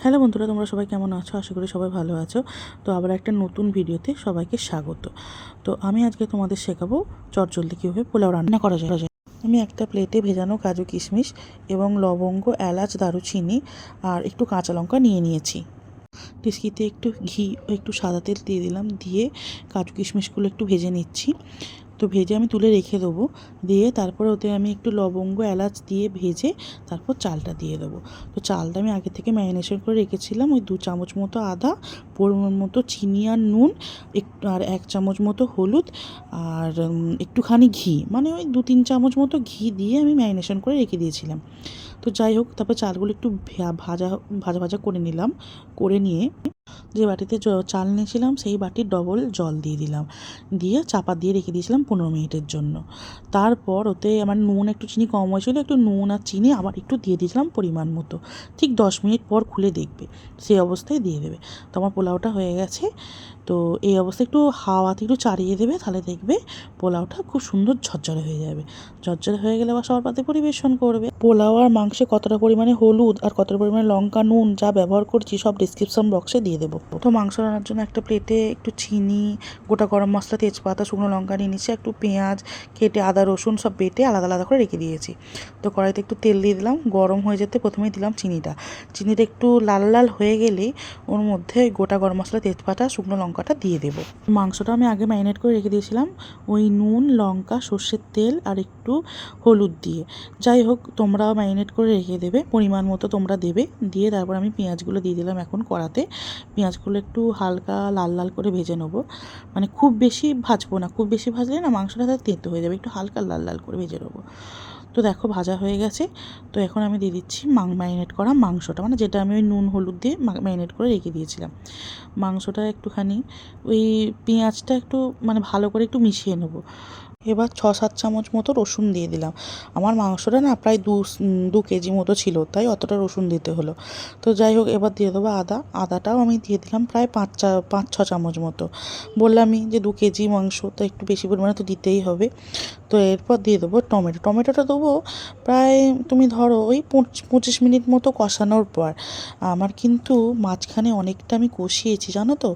Hello বন্ধুরা, তোমরা সবাই কেমন আছো? আশা করি সবাই ভালো আছো। তো আবার একটা নতুন ভিডিওতে সবাইকে স্বাগত। তো আমি আজকে তোমাদের শেখাবো চটজলদি কীভাবে পোলাও রান্না করা যায়। আমি একটা প্লেটে ভেজানো কাজু কিশমিশ এবং লবঙ্গ, এলাচ, দারুচিনি আর একটু কাঁচা লঙ্কা নিয়ে নিয়েছি। টিস্কিতে একটু ঘি ও একটু সাদা তেল দিয়ে দিলাম, দিয়ে কাজু কিশমিশগুলো একটু ভেজে নিচ্ছি। তো ভেজে আমি তুলে রেখে দেবো, দিয়ে তারপরে ওতে আমি একটু লবঙ্গ, এলাচ দিয়ে ভেজে তারপর চালটা দিয়ে দেবো। তো চালটা আমি আগে থেকে ম্যারিনেশন করে রেখেছিলাম। ওই 2 চামচ মতো আদা, পরিমাণ মতো চিনি আর নুন, একটু আর 1 চামচ মতো হলুদ আর একটুখানি ঘি, মানে ওই 2-3 চামচ মতো ঘি দিয়ে আমি ম্যারিনেশন করে রেখে দিয়েছিলাম। তো যাই হোক, তারপর চালগুলো একটু ভাজা ভাজা ভাজা করে নিলাম। করে নিয়ে যে বাটিতে চাল নিয়েছিলাম সেই বাটির ডবল জল দিয়ে দিলাম, দিয়ে চাপা দিয়ে রেখে দিয়েছিলাম 15 মিনিটের জন্য। তারপর ওতে আমার নুন একটু চিনি কম হয়েছিল, একটু নুন আর চিনি আবার একটু দিয়ে দিয়েছিলাম পরিমাণ মতো। ঠিক 10 মিনিট পর খুলে দেখবে, সেই অবস্থায় দিয়ে দেবে। তো আমার পোলাওটা হয়ে গেছে। তো এই অবস্থায় একটু হাওয়াতে একটু চাড়িয়ে দেবে, তাহলে দেখবে পোলাওটা খুব সুন্দর ঝরঝরে হয়ে যাবে। ঝরঝরে হয়ে গেলে আবার সবার পাতে পরিবেশন করবে। পোলাও আর মাংসে কতটা পরিমাণে হলুদ আর কতটা পরিমাণে লঙ্কা, নুন যা ব্যবহার করছি সব ডিসক্রিপশন বক্সে দিয়ে দেবো। তো মাংস রান্নার জন্য একটা প্লেটে একটু চিনি, গোটা গরম মশলা, তেজপাতা, শুকনো লঙ্কা নিয়ে নিচ্ছি। একটু পেঁয়াজ কেটে, আদা রসুন সব বেটে আলাদা আলাদা করে রেখে দিয়েছি। তো কড়াইতে একটু তেল দিয়ে দিলাম, গরম হয়ে যেতে প্রথমেই দিলাম চিনিটা। চিনিটা একটু লাল লাল হয়ে গেলেই ওর মধ্যে ওই গোটা গরম মশলা, তেজপাতা, শুকনো লঙ্কাটা দিয়ে দেবো। মাংসটা আমি আগে ম্যারিনেট করে রেখে দিয়েছিলাম ওই নুন, লঙ্কা, সর্ষের তেল আর একটু হলুদ দিয়ে। যাই হোক, তোমরাও ম্যারিনেট করে রেখে দেবে, পরিমাণ মতো তোমরা দেবে। দিয়ে তারপর আমি পেঁয়াজগুলো দিয়ে দিলাম এখন কড়াতে। পেঁয়াজগুলো একটু হালকা লাল লাল করে ভেজে নেবো, মানে খুব বেশি ভাজবো না, খুব বেশি ভাজলে না মাংসটা তার তেঁতো হয়ে যাবে, একটু হালকা লাল লাল করে ভেজে নেবো। তো দেখো ভাজা হয়ে গেছে। তো এখন আমি দিয়ে দিচ্ছি ম্যারিনেট করা মাংসটা, মানে যেটা আমি ওই নুন হলুদ দিয়ে ম্যারিনেট করে রেখে দিয়েছিলাম। মাংসটা একটুখানি ওই পেঁয়াজটা একটু মানে ভালো করে একটু মিশিয়ে নেবো। এবার 6-7 চামচ মতো রসুন দিয়ে দিলাম। আমার মাংসটা না প্রায় 2 কেজি মতো ছিল, তাই অতটা রসুন দিতে হলো। তো যাই হোক, এবার দিয়ে দেবো আদা। আদাটাও আমি দিয়ে দিলাম প্রায় 5-6 চামচ মতো। বললামই যে 2 কেজি মাংস, তো একটু বেশি পরিমাণে তো দিতেই হবে। তো এরপর দিয়ে দেবো টমেটো। টমেটোটা দেবো প্রায় তুমি ধরো ওই 25 মিনিট মতো কষানোর পর। আমার কিন্তু মাঝখানে অনেকটা আমি কষিয়েছি, জানো তো।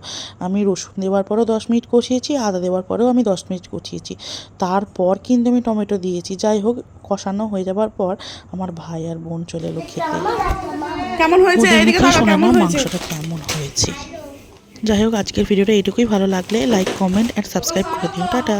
আমি রসুন দেওয়ার পরেও 10 মিনিট কষিয়েছি, আদা দেওয়ার পরেও আমি 10 মিনিট কষিয়েছি, তারপর কিন্তু আমি টমেটো দিয়েছি। যাই হোক, কষানো হয়ে যাবার পর আমার ভাই আর বোন চলে এলো খেতে। কেমন হয়েছে? ওদের এদিকে মুখেই তাকাও, শোনা কেমন না হয়েছে? মাংসটা কেমন হয়েছে। যাই হোক, আজকের ভিডিওটা এইটুকুই। ভালো লাগলে লাইক, কমেন্ট অ্যান্ড সাবস্ক্রাইব করে দিও। টাটা।